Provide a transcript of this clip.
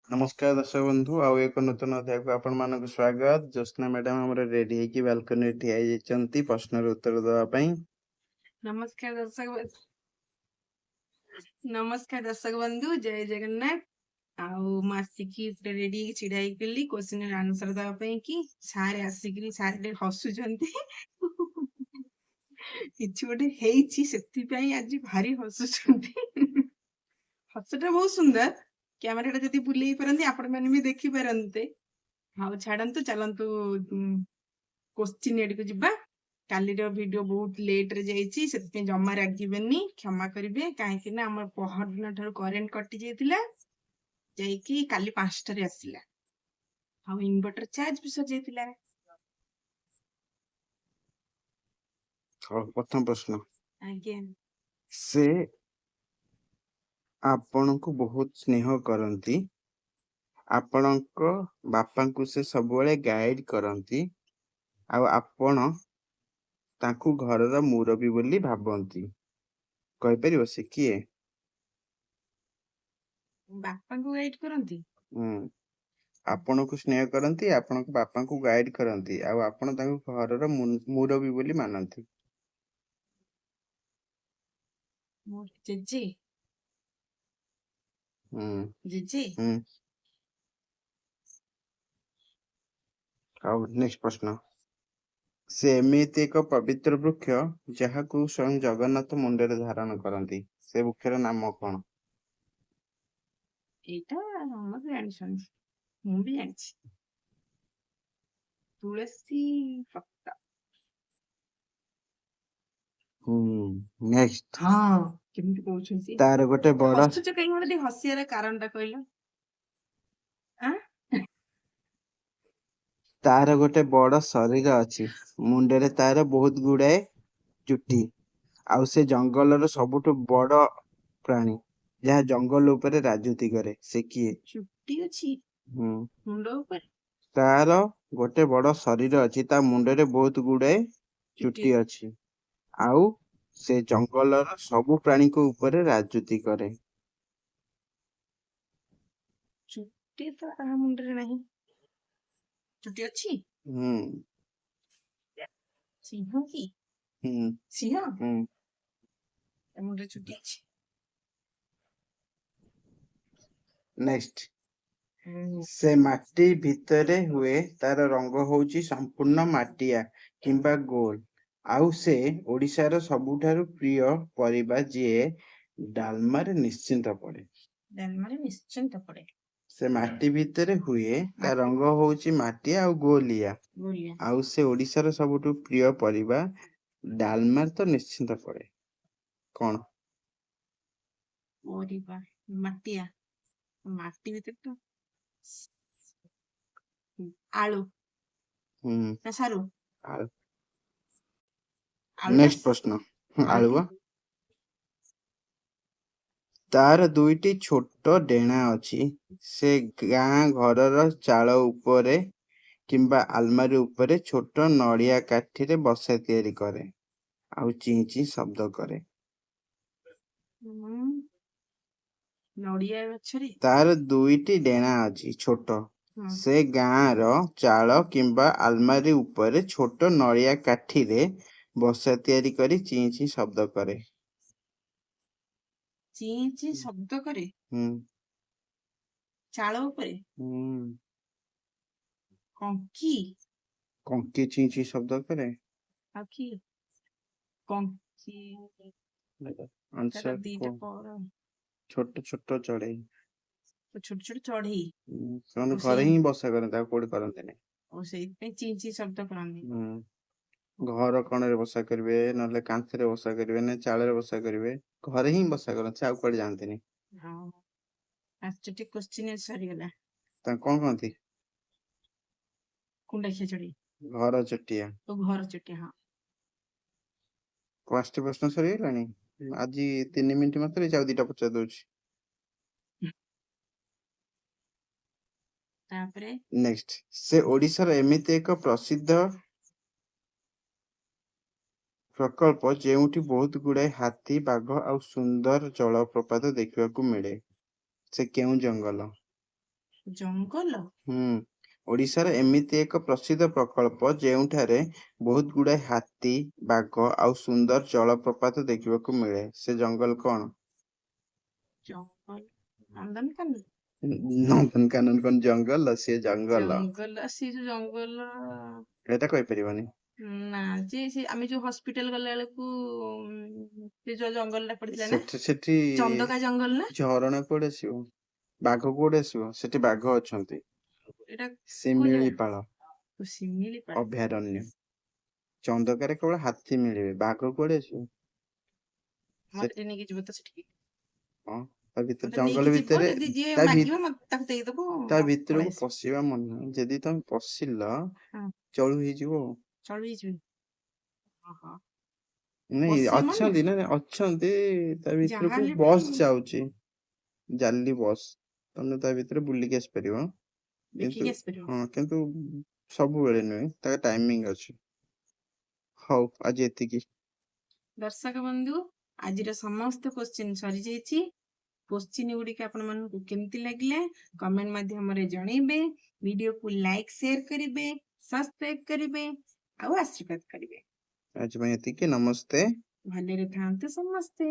नमस्कार दर्शक बंधु आउ एक नूतन अध्याय को आपण मानक स्वागत। ज्योत्ना मैडम हमर रेडी है कि बालकनी ठिया जाइछंती प्रश्न र उत्तर देवा पई। नमस्कार दर्शक बंधु जय जगन्नाथ आउ मासिकी रेडी छिड़ा कली क्वेश्चन आंसर दवा पई कि सारे आसिकरी सारे हसुचंती किछि गोटे हेइछि सेति पई आज भारी हसुचंती हसटा बहुत सुंदर कैमरा जदि बुलेई परंती आपण माने भी देखि परंते। हाउ छाडंतु चलंतु क्वेश्चन एडी को जिबा। कालीर वीडियो बहुत लेट रे जाइछि सेति जम्मा रागिबेनी क्षमा करिवे काहे ना हमर पहर दिन ठार करेंट कटि जाइतिला जाइकी काली 5 टारे आसिला हाउ इन्वर्टर चार्ज भी सर जाइतिला। प्रथम प्रश्न आज्ञा से आपण को बहुत स्नेह करंती आपणक बापा को से सब बेले गाइड करंती आ आपण ताकू घरर मुरबी बोली भाबंती कहि परिबो से किए? बापा को गाइड करंती आपण को स्नेह करंती आपणक बापा को गाइड करंती आ आपण ताकू घरर मुरबी बोली मानंती। मोर जेजे जेजे नेक्स्ट प्रश्न से एमिति एक पवित्र वृक्ष जहाँ को स्वयं जगन्नाथ मुंडे धारण करती से वृक्षर नाम कौन? एटा हम जानिछन मु भी जानिछि तुलसी पत्ता। नेक्स्ट हां केमति कहउछन से तार गोटे बड़ हसुच कहीं मोर हसियार कारणटा कहलो तार गोटे बड़ शरीर अच्छी मुंडे तार बहुत गुड़ाए चुट्टी आउ से जंगल सबुठ बड़ प्राणी जहाँ जंगल उपरे राजूती करे से किए? चुट्टी अछि मुंडो ऊपर तार गोटे बड़ शरीर अच्छी ता मुंडे बहुत गुड़ाए चुट्टी अच्छी आउ से जंगल सबु प्राणी को ऊपर राजूती करे। चुट्टी तो कहा मुंडे नहीं चुट्टी अच्छी सिंह की सिंह मुंडे चुट्टी अच्छी। नेक्स्ट से माटी भितरे हुए तार रंग होची संपूर्ण माटिया किंबा गोल आउ से ओडिशार सबुठारु प्रिय परिबा जे डालमा रे निश्चिंत पड़े। डालमा रे निश्चिंत पड़े से माटी भितरे हुए ता रंग होची माटिया आउ गोलिया आउ से ओडिशार सबुठु प्रिय परिबा डालमा तो निश्चिंत पड़े कौन? परिबा माटिया माटी भीतर तो आलू ना सारू नेक्स्ट प्रश्न आलुआ तार दुईटी छोट डेणा अच्छी से गाँ घरर चाल उपरे किंबा आलमारी उपरे छोट नड़िया काठी रे बसा तैयारी करे आउ ची ची शब्द करे। नड़िया गछरे तार दुईटी डेणा अच्छी छोट से गाँ रो चाल किंबा आलमारी उपरे छोट नड़िया काठी रे बसा तैयारी करी ची ची शब्द करे। ची ची शब्द करे चाल उपरे कंकी कंकी ची ची शब्द करे आखी कंकी आंसर छोट छोट चढ़ई छोट छोट चढ़ई ସେମାନେ ଘରେ ହିଁ ବସା କରନ୍ତି ଆଉ କୋଉଠି କରନ୍ତିନି। ଓ ସେଇଥିପାଇଁ ଚି ଚି ଶବ୍ଦ କରନ୍ତି। ଘର କଣରେ ବସା କରିବେ ନହେଲେ କାନ୍ଥରେ ବସା କରିବେ ନା ଚାଳରେ ବସା କରିବେ ଘରେ ହିଁ ବସା କରନ୍ତି ଆଉ କୁଆଡେ ଯାଆନ୍ତିନି। ହଁ ପାଞ୍ଚଟି କ୍ୱେଶ୍ଚିନ୍ ସରିଗଲା। ତାଙ୍କୁ କଣ କହନ୍ତି? କୁଣ୍ଡା ଖେଚଡି ଘର ଚଟିଆ ଓ ଘର ଚଟିଆ। ହଁ ପାଞ୍ଚଟି ପ୍ରଶ୍ନ ସରିଗଲାଣି ଆଜି 3 ମିନିଟ୍ ମାତ୍ରେ ଆଉ ଦିଟା ପଚାରି ଦଉଛି। ତାପରେ ନେକ୍ସଟ ସେ ଓଡିଶାର ଏମିତି ଏକ ପ୍ରସିଦ୍ଧ ପ୍ରକଳ୍ପ ଯେଉଁଠି ବହୁତ ଗୁଡାଏ ହାତୀ ବାଘ ଆଉ ସୁନ୍ଦର ଜଳପ୍ରପାତ ଦେଖିବାକୁ ମିଳେ ସେ କେଉଁ ଜଙ୍ଗଲ? ଜଙ୍ଗଲ ଓଡ଼ିଶାର ଏମିତି ଏକ ପ୍ରସିଦ୍ଧ ପ୍ରକଳ୍ପ ଯେଉଁଠାରେ ବହୁତ ଗୁଡ଼ାଏ ହାତୀ, ବାଘ ଆଉ ସୁନ୍ଦର ଜଳପ୍ରପାତ ଦେଖିବାକୁ ମିଳେ। ସେ ଜଙ୍ଗଲ କଣ? ଜଙ୍ଗଲ ନନ୍ଦନକାନନ ନନ୍ଦନକାନନ କଣ ଜଙ୍ଗଲ? ସେ ଜଙ୍ଗଲ। ଜଙ୍ଗଲ ସେ ଯୋଉ ଜଙ୍ଗଲ ଏଇଟା କହିପାରିବନି। ନା ଯେ ସେ ଆମେ ଯୋଉ ହସ୍ପିଟାଲ ଗଲା ବେଳକୁ ସେ ଯୋଉ ଜଙ୍ଗଲଟା ପଡିଥିଲା ନା ସେଠି ଚନ୍ଦକା ଜଙ୍ଗଲ ନା ଝରଣା କୁଆଡେ ଆସିବ? ବାଘ କୁଆଡେ ଆସିବ? ସେଠି ବାଘ ଅଛନ୍ତି। ଏଟା କୋଉ ଜାଗା ଶିମିଳିପାଳ ଶିମିଳିପାଳ ଅଭୟାରଣ୍ୟ। ଚନ୍ଦକାରେ କେବଳ ହାତୀ ମିଳିବେ, ବାଘ କୁଆଡେ ଆସିବ? ସେ ମତେ ଟିକେ ନେଇକି ଯିବ ତ ସେଠିକି ହଁ, ତା ଭିତରେ ମତେ ନେଇକି ଜଙ୍ଗଲ ଯିବ ଭିତରେ ଯଦି ଯିଏ ତା ମାଗିବ ମତେ ତାକୁ ଦେଇଦବୁ ତା ପଳେଇ ଭିତରକୁ ଆସିବୁ ପଶିବା ମନା। ଯଦି ତମେ ପଶିଲ ହଁ ଚଳୁ ହେଇଯିବ ଆଉ। ଚଳି ଯିବି ଓହୋ ନାଇଁ ବସିବ ମନା ଅଛନ୍ତି ନା ଅଛନ୍ତି ତା ଭିତରକୁ ଯାହାହେଲେ ବି ବସ୍ ଯାଉଛି, ଜାଲି ବସ୍। ତମେ ତା ଭିତରେ ବୁଲିକି ଆସିପାରିବ, ଦେଖିକି କିନ୍ତୁ ଆସିପାରିବ ହଁ, କିନ୍ତୁ ସବୁବେଳେ ନୁହେଁ, ତାର ଟାଇମିଂ ଅଛି। ହଉ, ଆଜି ଏତିକି। ଦର୍ଶକ ବନ୍ଧୁ, ଆଜିର ସମସ୍ତ କୋଶ୍ଚିନ୍ ସରିଯାଇଛି। କୋଶ୍ଚିନ୍ ଗୁଡିକ ଆପଣମାନଙ୍କୁ କେମିତି ଲାଗିଲା କମେଣ୍ଟ ମାଧ୍ୟମରେ ଜଣେଇବେ। ଭିଡିଓକୁ ଲାଇକ୍ ସେୟାର କରିବେ, ସବସ୍କ୍ରାଇବ କରିବେ ଆଉ ଆଶୀର୍ବାଦ କରିବେ। ଆଜି ପାଇଁ ଏତିକି। ନମସ୍ତେ। ଭଲରେ ଥାଆନ୍ତୁ ସମସ୍ତେ।